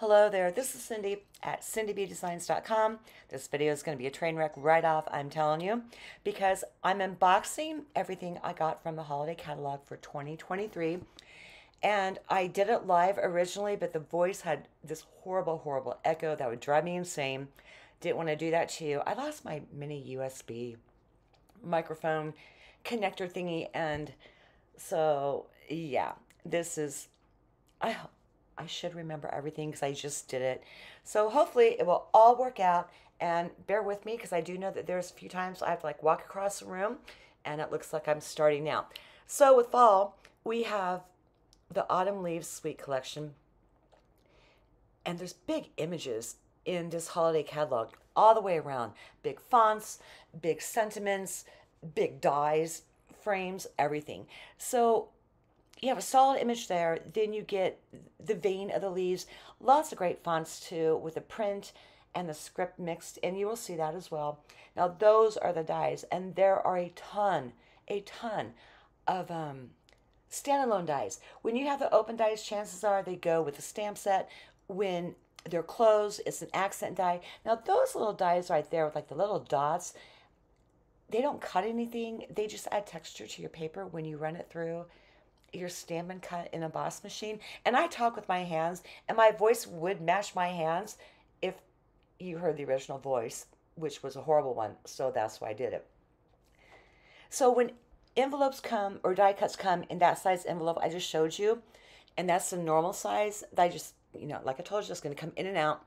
Hello there, this is Cindy at cindybdesigns.com. This video is going to be a train wreck right off, I'm telling you, because I'm unboxing everything I got from the holiday catalog for 2023. And I did it live originally, but the voice had this horrible, horrible echo that would drive me insane. Didn't want to do that to you. I lost my mini USB microphone connector thingy, and so yeah, this is I I should remember everything because I just did it. So hopefully it will all work out, and bear with me because I do know that there's a few times I have to like walk across the room and it looks like I'm starting now. So with fall, we have the Autumn Leaves Suite collection, and there's big images in this holiday catalog all the way around. Big fonts, big sentiments, big dies, frames, everything. So you have a solid image there. Then you get the vein of the leaves. Lots of great fonts too, with the print and the script mixed, and you will see that as well. Now those are the dies, and there are a ton of standalone dies. When you have the open dies, chances are they go with the stamp set. When they're closed, it's an accent die. Now those little dies right there with like the little dots, they don't cut anything. They just add texture to your paper when you run it through your Stampin' cut in a boss machine. And I talk with my hands, and my voice would match my hands if you heard the original voice, which was a horrible one. So that's why I did it. So when envelopes come or die cuts come in that size envelope I just showed you, and that's the normal size, that I just, like I told you, just going to come in and out.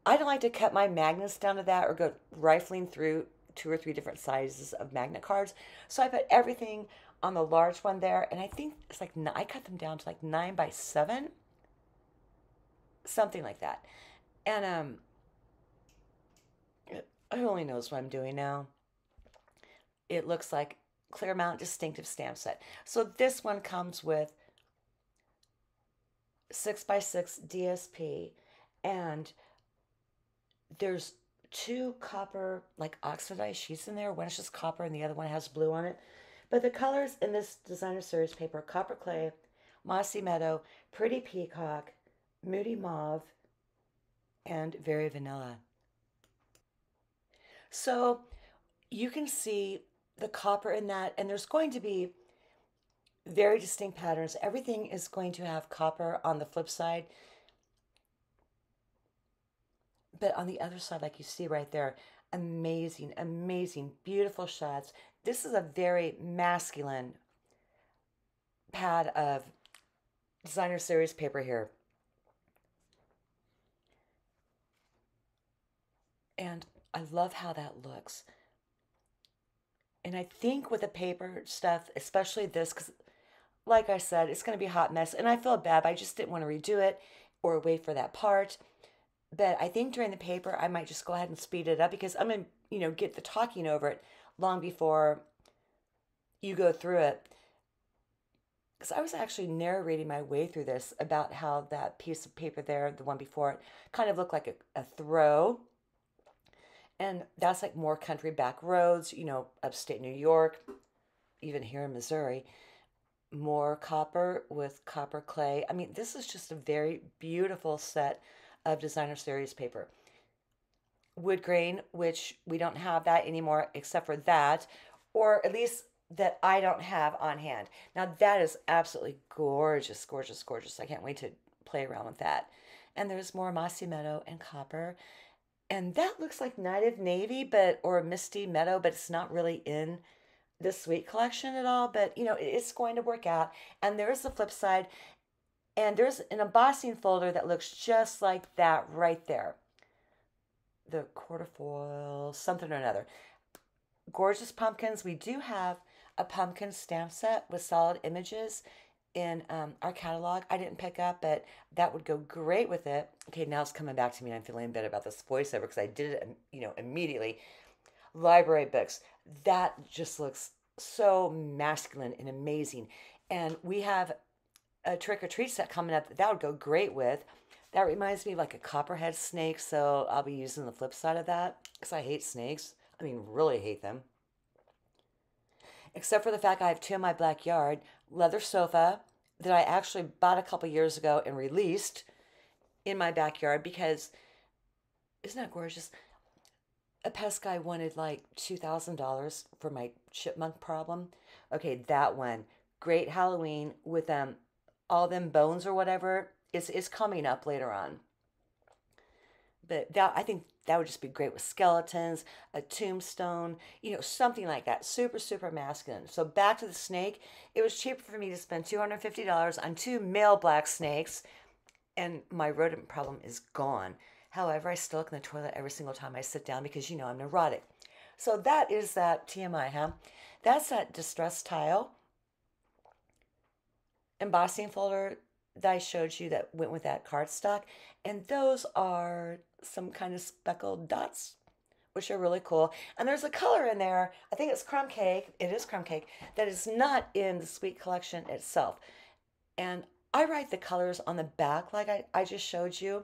I don't like to cut my magnets down to that or go rifling through 2 or 3 different sizes of magnet cards. So I put everything on the large one there, and I think it's like I cut them down to like 9 by 7, something like that. And who only knows what I'm doing now? It looks like Claremont Distinctive Stamp Set. So this one comes with 6 by 6 DSP, and there's 2 copper like oxidized sheets in there. One's just copper and the other one has blue on it. But the colors in this designer series paper: Copper Clay, Mossy Meadow, Pretty Peacock, Moody Mauve, and Very Vanilla. So you can see the copper in that, and there's going to be very distinct patterns. Everything is going to have copper on the flip side. But on the other side, like you see right there, amazing, amazing, beautiful shots. This is a very masculine pad of designer series paper here. And I love how that looks. And I think with the paper stuff, especially this, because like I said, it's going to be a hot mess. And I feel bad, but I just didn't want to redo it or wait for that part. But I think during the paper, I might just go ahead and speed it up because I'm going to, get the talking over it long before you go through it. Because I was actually narrating my way through this about how that piece of paper there, the one before it, kind of looked like a throw. And that's like more country back roads, upstate New York, even here in Missouri. More copper with copper clay. I mean, this is just a very beautiful set of designer series paper. Wood grain, which we don't have that anymore except for that, or at least that I don't have on hand. Now that is absolutely gorgeous, gorgeous, gorgeous. I can't wait to play around with that. And there's more Mossy Meadow and copper. And that looks like Native Navy, or Misty Meadow, but it's not really in the Suite collection at all. But, it's going to work out. And there's the flip side. And there's an embossing folder that looks just like that right there. The quarter foil, something or another. Gorgeous pumpkins. We do have a pumpkin stamp set with solid images in our catalog. I didn't pick up, but that would go great with it. Okay, now it's coming back to me. I'm feeling a bit about this voiceover because I did it, immediately. Library books. That just looks so masculine and amazing. And we have a trick or treat set coming up that would go great with. That reminds me of like a copperhead snake, so I'll be using the flip side of that because I hate snakes. I mean, really hate them. Except for the fact I have 2 in my backyard. Leather sofa that I actually bought a couple years ago and released in my backyard because isn't that gorgeous? A pest guy wanted like $2,000 for my chipmunk problem. Okay, that one. Great Halloween with all them bones or whatever is coming up later on. But that I think that would just be great with skeletons, a tombstone, something like that. Super, super masculine. So back to the snake. It was cheaper for me to spend $250 on two male black snakes, and my rodent problem is gone. However, I still look in the toilet every single time I sit down because I'm neurotic. So that is that TMI, huh? That's that distress tile embossing folder that I showed you that went with that cardstock. And those are some kind of speckled dots, which are really cool. And there's a color in there, I think it's crumb cake, it is crumb cake, that is not in the Sweet Collection itself. And I write the colors on the back like I just showed you,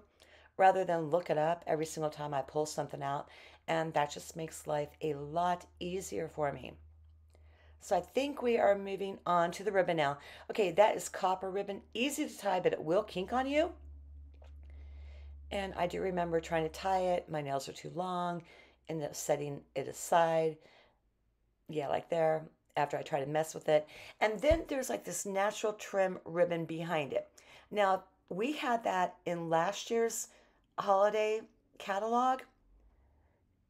rather than look it up every single time I pull something out. And that just makes life a lot easier for me. So I think we are moving on to the ribbon now. Okay, that is copper ribbon. Easy to tie, but it will kink on you. And I do remember trying to tie it. My nails are too long. Ended up setting it aside. Yeah, like there, after I try to mess with it. And then there's like this natural trim ribbon behind it. Now, we had that in last year's holiday catalog.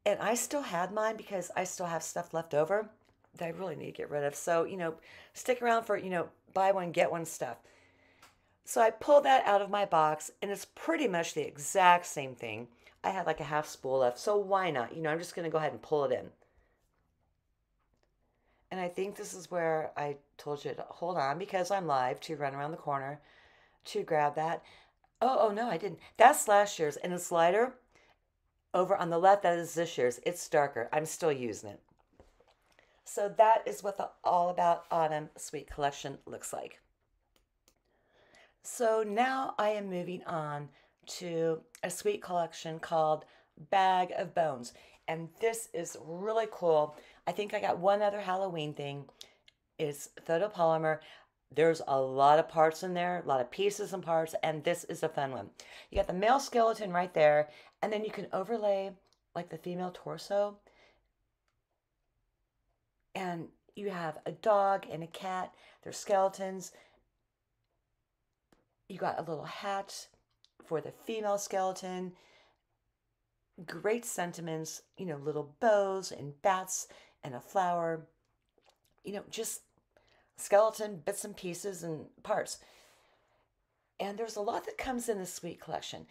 And I still had mine because I still have stuff left over that I really need to get rid of. So, stick around for, buy one, get one stuff. So I pulled that out of my box, and it's pretty much the exact same thing. I had like a half spool left, so why not? I'm just going to go ahead and pull it in. And I think this is where I told you to hold on because I'm live to run around the corner to grab that. Oh no, I didn't. That's last year's, and it's lighter. Over on the left, that is this year's. It's darker. I'm still using it. So that is what the All About Autumn Sweet Collection looks like. So now I am moving on to a sweet collection called Bag of Bones. And this is really cool. I think I got one other Halloween thing. It's photopolymer. There's a lot of parts in there, a lot of pieces and parts, and this is a fun one. You got the male skeleton right there, and then you can overlay like the female torso. And you have a dog and a cat. They're skeletons. You got a little hat for the female skeleton. Great sentiments, little bows and bats and a flower. Just skeleton bits and pieces and parts. And there's a lot that comes in the Sweet Collection.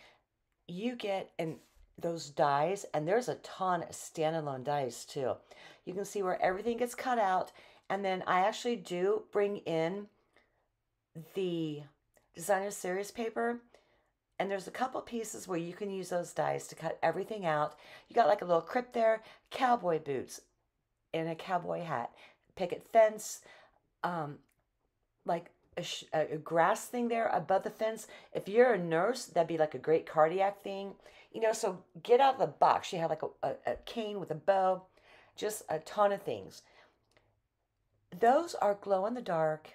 You get those dies, and there's a ton of standalone dies too. You can see where everything gets cut out, and then I actually do bring in the designer series paper, and there's a couple pieces where you can use those dies to cut everything out. You got like a little crypt there, cowboy boots, and a cowboy hat, picket fence, like a grass thing there above the fence. If you're a nurse, that'd be like a great cardiac thing. So get out of the box. You have like a cane with a bow, just a ton of things. Those are glow in the dark,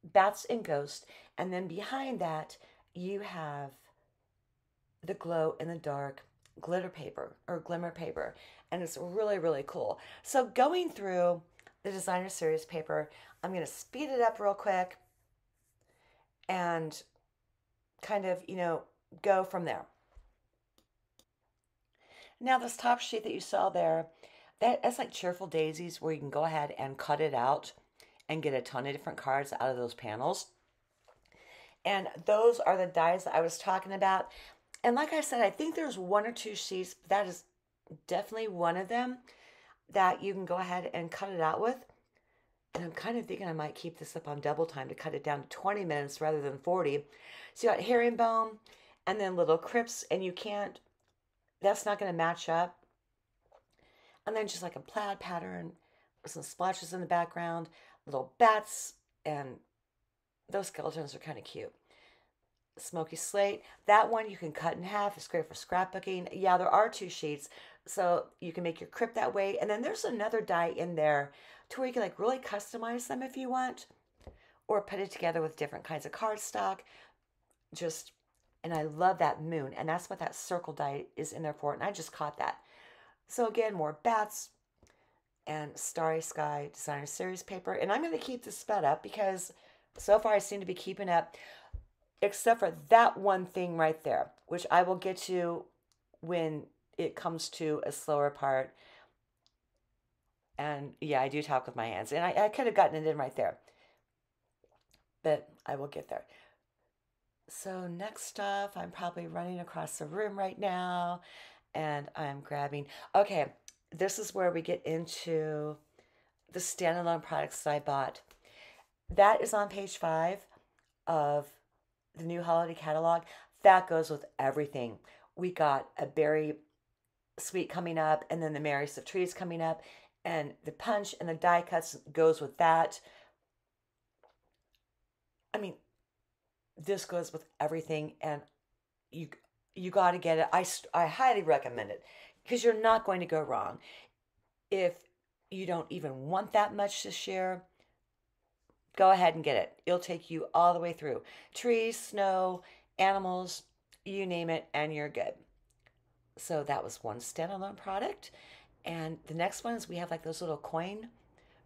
bats and ghosts. And then behind that, you have the glow in the dark glitter paper or glimmer paper. And it's really, really cool. So going through the designer series paper, I'm going to speed it up real quick and kind of, go from there. Now this top sheet that you saw there, that's like Cheerful Daisies, where you can go ahead and cut it out and get a ton of different cards out of those panels. And those are the dies that I was talking about. And like I said, I think there's one or two sheets, but that is definitely one of them that you can go ahead and cut it out with. And I'm kind of thinking I might keep this up on double time to cut it down to 20 minutes rather than 40. So you got herringbone and then little crypts, and that's not going to match up. And then just like a plaid pattern with some splotches in the background, little bats, and those skeletons are kind of cute. Smoky slate, that one you can cut in half. It's great for scrapbooking. Yeah, there are two sheets, so you can make your crypt that way. And then there's another die in there to where you can like really customize them if you want, or put it together with different kinds of cardstock. Just And I love that moon. And that's what that circle die is in there for. And I just caught that. So again, more bats and Starry Sky Designer Series paper. And I'm going to keep this sped up because so far I seem to be keeping up, except for that one thing right there, which I will get to when it comes to a slower part. And yeah, I do talk with my hands. And I could have gotten it in right there, but I will get there. So next stuff, I'm probably running across the room right now and I'm grabbing, okay, this is where we get into the standalone products that I bought. That is on page 5 of the new holiday catalog. That goes with everything. We got a berry sweet coming up, and then the Marys of Trees coming up, and the punch and the die cuts goes with that. I mean, this goes with everything, and you got to get it. I highly recommend it because you're not going to go wrong. If you don't even want that much this year, go ahead and get it. It'll take you all the way through. Trees, snow, animals, you name it, and you're good. So that was one standalone product. And the next one is we have like those little coin,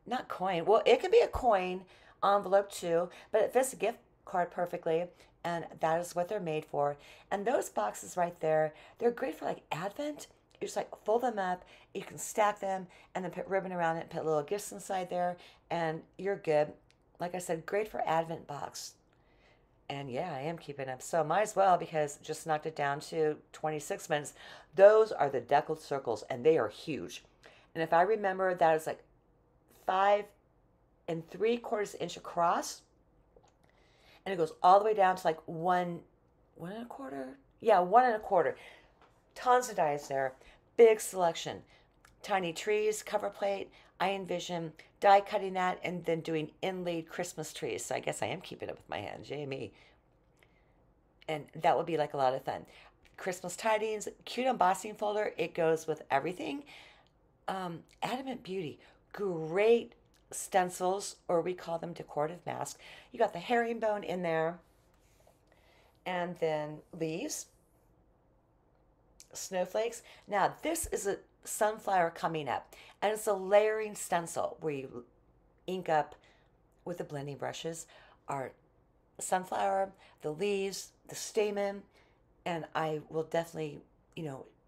not coin, well, it can be a coin envelope too, but it fits a gift card perfectly. And that is what they're made for. And those boxes right there, they're great for like Advent. You just like fold them up, you can stack them, and then put ribbon around it, put little gifts inside there, and you're good. Like I said, great for Advent box. And yeah, I am keeping up. So might as well because just knocked it down to 26 minutes. Those are the deckled circles and they are huge. And if I remember, that is like 5 3/4 inch across. And it goes all the way down to like 1 1/4. Yeah, 1 1/4. Tons of dies there. Big selection. Tiny trees, cover plate. I envision die cutting that and then doing inlaid Christmas trees. So I guess I am keeping up with my hands. Yay me. And that would be like a lot of fun. Christmas tidings, cute embossing folder. It goes with everything. Adamant Beauty. Great stencils, or we call them decorative masks. You got the herringbone in there. And then leaves. Snowflakes. Now this is a sunflower coming up, and it's a layering stencil where you ink up with the blending brushes our sunflower, the leaves, the stamen, and I will definitely,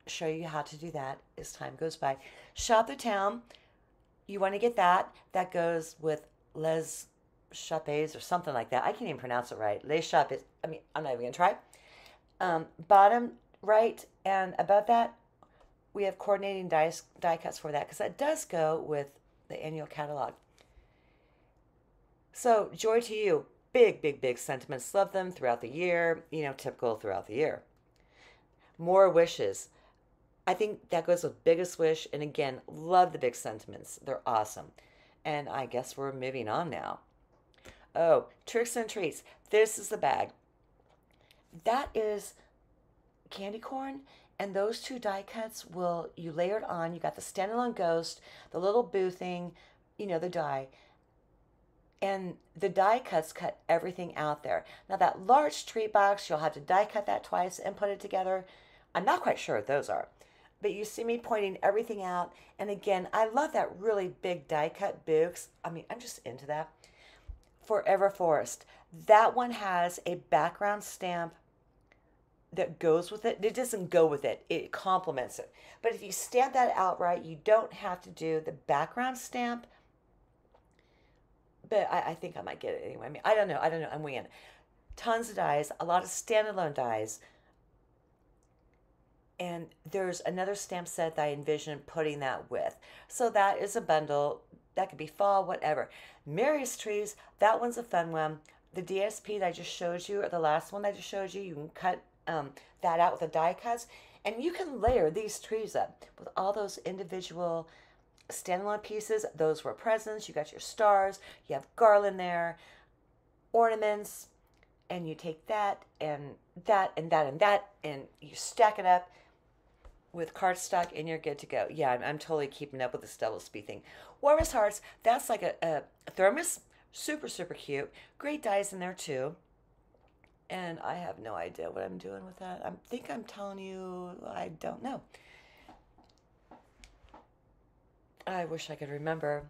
show you how to do that as time goes by. Shop the Town, you want to get that. That goes with Les Chapes or something like that. I can't even pronounce it right. Les Chapes. I'm not even going to try. Bottom right and above that, we have coordinating die cuts for that because that does go with the annual catalog. So, joy to you. Big, big, big sentiments. Love them throughout the year. Typical throughout the year. More wishes. I think that goes with biggest wish. And again, love the big sentiments. They're awesome. And I guess we're moving on now. Oh, tricks and treats. This is the bag. That is candy corn. And those 2 die cuts you layer it on. You got the standalone ghost, the little boo thing, the die. And the die cuts cut everything out there. Now that large treat box, you'll have to die cut that twice and put it together. I'm not quite sure what those are. But you see me pointing everything out. And again, I love that really big die cut books. I'm just into that. Forever Forest. That one has a background stamp that goes with it. It doesn't go with it. It complements it. But if you stamp that outright, you don't have to do the background stamp. But I think I might get it anyway. I don't know. I'm winging it. Tons of dies. A lot of standalone dies. And there's another stamp set that I envision putting that with. So that is a bundle. That could be fall, whatever. Mary's Trees. That one's a fun one. The DSP that I just showed you, or the last one that I just showed you, you can cut that out with the die cuts, and you can layer these trees up with all those individual standalone pieces. Those were presents. You got your stars, you have garland there, ornaments, and you take that and that and that and that, and you stack it up with cardstock and you're good to go. Yeah, I'm totally keeping up with this double speed thing. Warmest Hearts, that's like a thermos. Super, super cute. Great dies in there too. And I have no idea what I'm doing with that. I think I'm telling you, I don't know. I wish I could remember.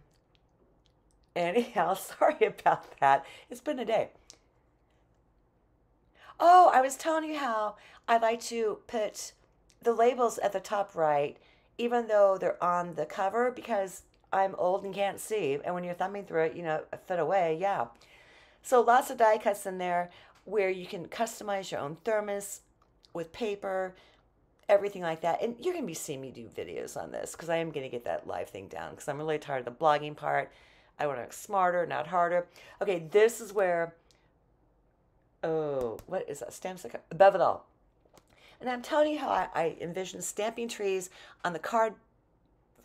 Anyhow, sorry about that. It's been a day. Oh, I was telling you how I like to put the labels at the top right, even though they're on the cover, because I'm old and can't see. And when you're thumbing through it, a foot away, yeah. So lots of die cuts in there where you can customize your own thermos with paper, everything like that. And you're going to be seeing me do videos on this because I am going to get that live thing down because I'm really tired of the blogging part. I want to work smarter, not harder. Okay, this is where, oh, what is that? Stamps above it all. And I'm telling you how I envision stamping trees on the card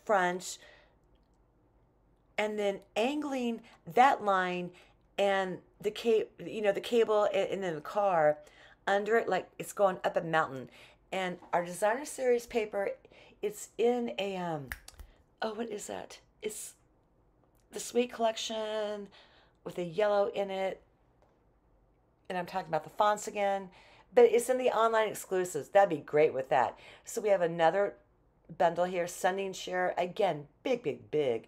front and then angling that line and the cable and then the car under it like it's going up a mountain. And our designer series paper, it's in a oh, what is that? It's the Sweet collection with a yellow in it. And I'm talking about the fonts again, but it's in the online exclusives. That'd be great with that. So we have another bundle here, Sending Share. Again, big, big, big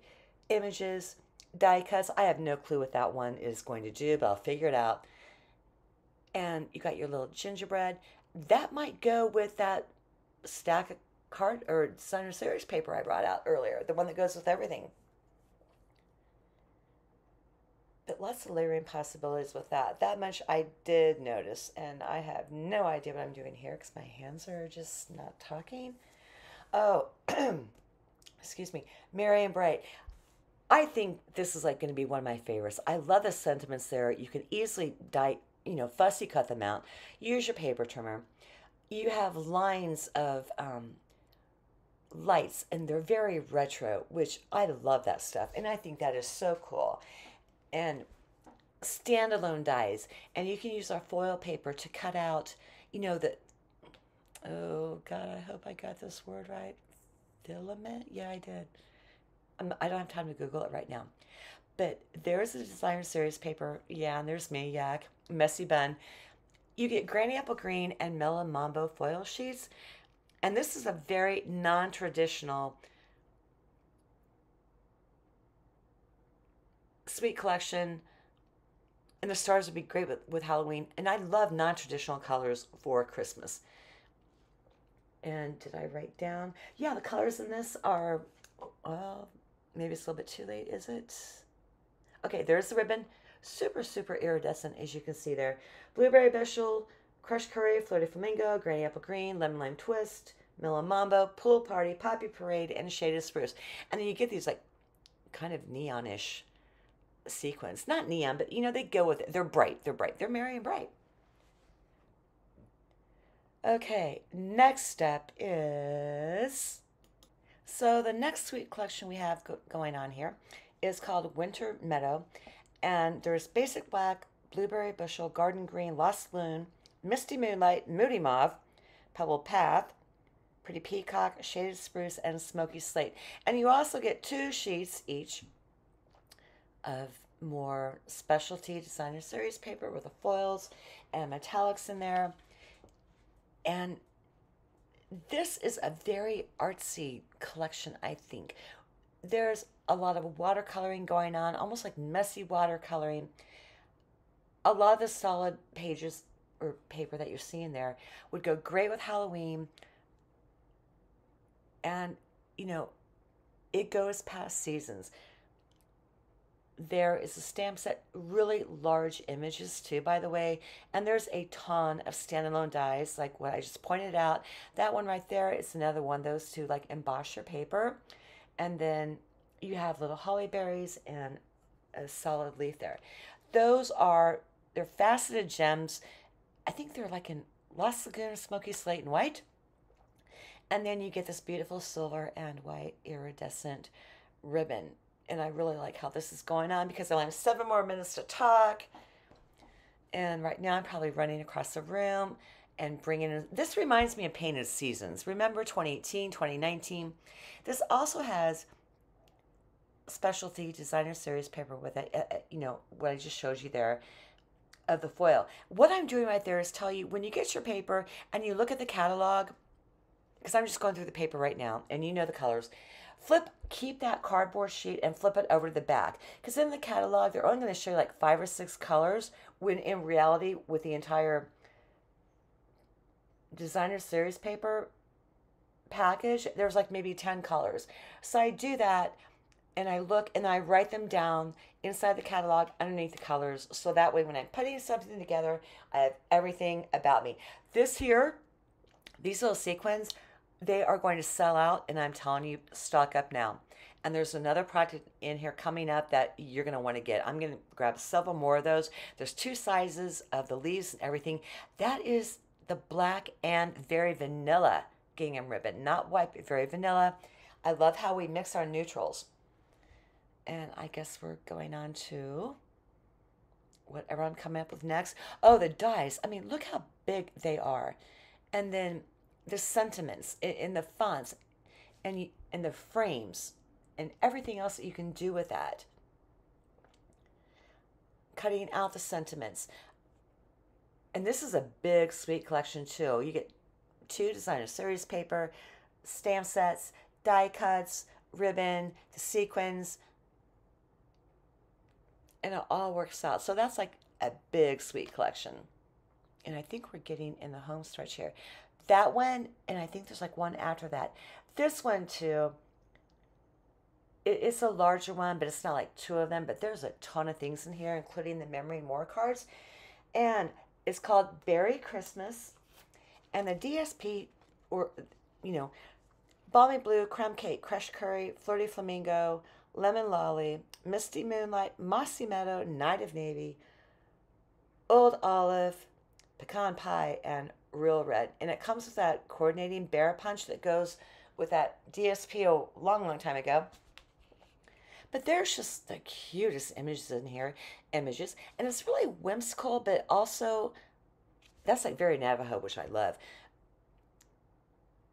images, die cuts. I have no clue what that one is going to do, but I'll figure it out. And you got your little gingerbread. That might go with that stack of card or designer series paper I brought out earlier, the one that goes with everything. But lots of layering possibilities with that. That much I did notice, and I have no idea what I'm doing here because my hands are just not talking. Oh, excuse me, Merry and Bright. I think this is like going to be one of my favorites. I love the sentiments there. You can easily fussy cut them out. Use your paper trimmer. You have lines of lights, and they're very retro, which I love that stuff, and I think that is so cool. And standalone dies, and you can use our foil paper to cut out, the, oh God, I hope I got this word right. Filament? Yeah, I did. I don't have time to Google it right now. But there's a designer series paper. Yeah, and there's me, yak, messy bun. You get Granny Apple Green and Mellow Mambo foil sheets. And this is a very non-traditional Sweet collection. And the stars would be great with Halloween. And I love non-traditional colors for Christmas. And did I write down? Yeah, the colors in this are, well, maybe it's a little bit too late, is it? Okay, there's the ribbon. Super, super iridescent, as you can see there. Blueberry Bushel, Crushed Curry, Flirty Flamingo, Granny Apple Green, Lemon Lime Twist, Mellow Mambo, Pool Party, Poppy Parade, and Shaded Spruce. And then you get these, like, kind of neonish sequins. Not neon, but, they go with it. They're bright. They're bright. They're merry and bright. Okay, next step is... So the next Sweet collection we have going on here is called Winter Meadow. And there's Basic Black, Blueberry Bushel, Garden Green, Lost Loon, Misty Moonlight, Moody Mauve, Pebble Path, Pretty Peacock, Shaded Spruce, and Smoky Slate. And you also get 2 sheets each of more specialty designer series paper with the foils and metallics in there. And this is a very artsy collection, I think. There's a lot of watercoloring going on, almost like messy watercoloring. A lot of the solid pages or paper that you're seeing there would go great with Halloween. And, it goes past seasons. There is a stamp set, really large images too, by the way. And there's a ton of standalone dies, like what I just pointed out. That one right there is another one. Those two like emboss your paper. And then you have little holly berries and a solid leaf there. They're faceted gems. I think they're like in Lost Lagoon, Smoky Slate, and White. And then you get this beautiful silver and white iridescent ribbon. And I really like how this is going on because I only have 7 more minutes to talk. And right now I'm probably running across the room and bringing in... This reminds me of Painted Seasons. Remember 2018, 2019? This also has specialty designer series paper with it. What I just showed you there. of the foil. What I'm doing right there is tell you when you get your paper and you look at the catalog, because I'm just going through the paper right now, and you know the colors. Keep that cardboard sheet and flip it over to the back. Because in the catalog, they're only going to show you like 5 or 6 colors, when in reality, with the entire designer series paper package, there's like maybe 10 colors. So I do that, and I look and I write them down inside the catalog underneath the colors. So that way, when I'm putting something together, I have everything about me. This here, these little sequins, they are going to sell out, and I'm telling you, stock up now. And there's another product in here coming up that you're going to want to get. I'm going to grab several more of those. There's 2 sizes of the leaves and everything. That is the black and very vanilla gingham ribbon. Not white, but very vanilla. I love how we mix our neutrals. And I guess we're going on to whatever I'm coming up with next. Oh, the dies. I mean, look how big they are. And then the sentiments in the fonts and the frames and everything else that you can do with that. Cutting out the sentiments. And this is a big, sweet collection too. You get 2 designer series paper, stamp sets, die cuts, ribbon, the sequins, and it all works out. So that's like a big, sweet collection. And I think we're getting in the home stretch here. That one, and I think there's like one after that. This one too, it's a larger one, but it's not like 2 of them, but there's a ton of things in here, including the Memory More cards. And it's called Berry Christmas. And the DSP, or, you know, Balmy Blue, Crumb Cake, Crushed Curry, Flirty Flamingo, Lemon Lolly, Misty Moonlight, Mossy Meadow, Night of Navy, Old Olive, Pecan Pie, and Real Red. And it comes with that coordinating bear punch that goes with that DSP a long, long time ago. But there's just the cutest images in here. And it's really whimsical, but also, that's like very Navajo, which I love.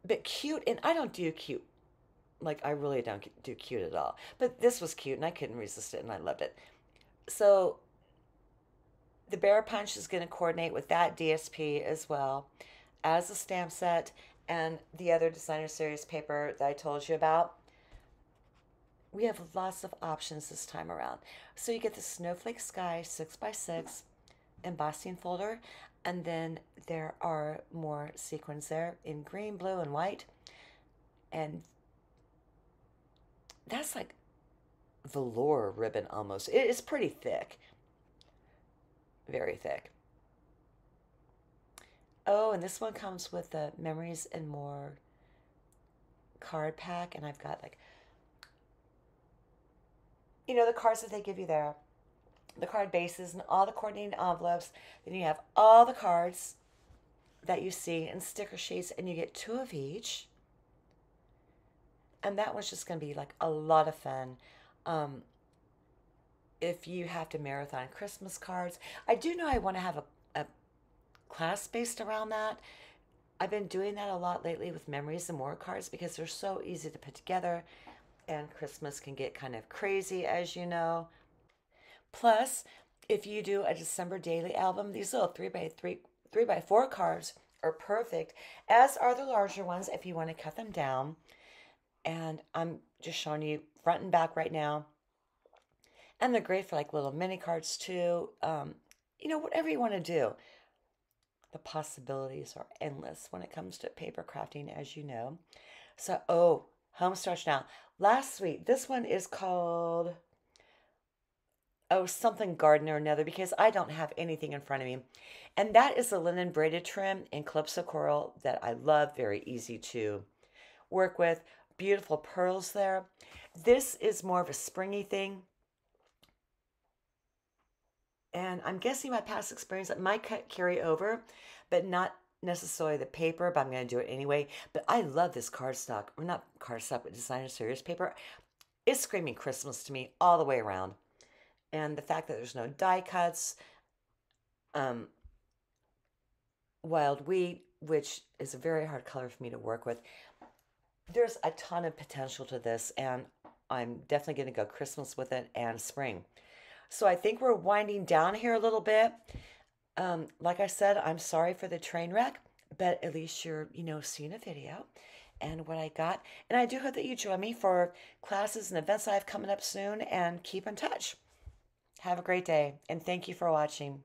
But cute, and I don't do cute. Like, I really don't do cute at all. But this was cute, and I couldn't resist it, and I loved it. So the bear punch is going to coordinate with that DSP as well as a stamp set and the other designer series paper that I told you about. We have lots of options this time around. So you get the Snowflake Sky 6x6 embossing folder, and then there are more sequins there in green, blue, and white. And that's like velour ribbon almost. It is pretty thick. Very thick. Oh, and this one comes with the Memories and More card pack, and I've got like, you know, the cards that they give you there, the card bases and all the coordinating envelopes. Then you have all the cards that you see and sticker sheets, and you get 2 of each. And that one's just going to be like a lot of fun. If you have to marathon Christmas cards, I do know I want to have a class based around that. I've been doing that a lot lately with Memories and More cards because they're so easy to put together, and Christmas can get kind of crazy, as you know. Plus, if you do a December daily album, these little 3x4 cards are perfect, as are the larger ones if you want to cut them down. And I'm just showing you front and back right now. And they're great for like little mini cards too. You know, whatever you want to do. The possibilities are endless when it comes to paper crafting, as you know. So, oh, home stretch now. Last week, this one is called, oh, something garden or another, because I don't have anything in front of me. And that is the linen braided trim in Calypso Coral that I love. Very easy to work with. Beautiful pearls there. This is more of a springy thing. And I'm guessing my past experience, it might carry over, but not necessarily the paper, but I'm going to do it anyway. But I love this cardstock, or not cardstock, but designer series paper. It's screaming Christmas to me all the way around. And the fact that there's no die cuts, wild wheat, which is a very hard color for me to work with. There's a ton of potential to this, and I'm definitely going to go Christmas with it and spring. So I think we're winding down here a little bit. Like I said, I'm sorry for the train wreck, but at least you're, seeing a video and what I got. And I do hope that you join me for classes and events I have coming up soon and keep in touch. Have a great day and thank you for watching.